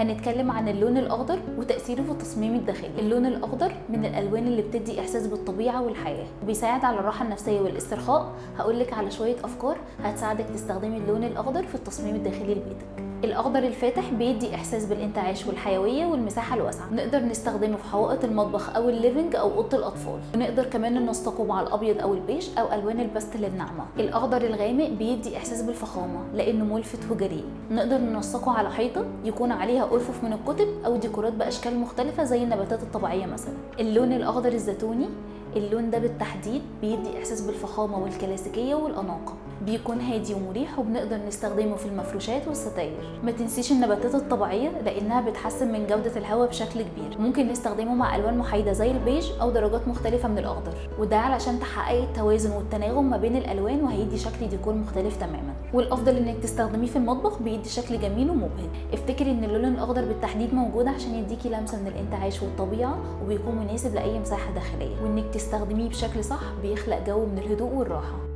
هنتكلم عن اللون الأخضر وتأثيره في التصميم الداخلي. اللون الأخضر من الألوان اللي بتدي إحساس بالطبيعة والحياة وبيساعد على الراحة النفسية والاسترخاء. هقولك على شوية أفكار هتساعدك تستخدمي اللون الأخضر في التصميم الداخلي لبيتك. الأخضر الفاتح بيدي إحساس بالانتعاش والحيوية والمساحة الواسعة. نقدر نستخدمه في حوائط المطبخ أو الليفينج أو أوضة الأطفال، ونقدر كمان ننسقه مع الأبيض أو البيج أو ألوان الباستل الناعمة. الأخضر الغامق بيدي إحساس بالفخامة لأنه ملفت وجريء. نقدر ننسقه على حيطة يكون عليها أرفف من الكتب أو ديكورات بأشكال مختلفة زي النباتات الطبيعية مثلا. اللون الأخضر الزيتوني، اللون ده بالتحديد بيدي إحساس بالفخامة والكلاسيكية والأناقة. بيكون هادي ومريح وبنقدر نستخدمه في المفروشات والستاير. ما تنسيش النباتات الطبيعية لأنها بتحسن من جودة الهواء بشكل كبير. ممكن نستخدمه مع ألوان محايدة زي البيج أو درجات مختلفة من الأخضر، وده علشان تحققي التوازن والتناغم ما بين الألوان وهيدي شكل ديكور مختلف تماما. والأفضل إنك تستخدميه في المطبخ، بيدي شكل جميل ومبهج. افتكري إن اللون الأخضر بالتحديد موجود عشان يديكي لمسة من الانتعاش والطبيعة، وبيكون مناسب لأي مساحة داخلية، وإنك تستخدميه بشكل صح بيخلق جو من الهدوء والراحة.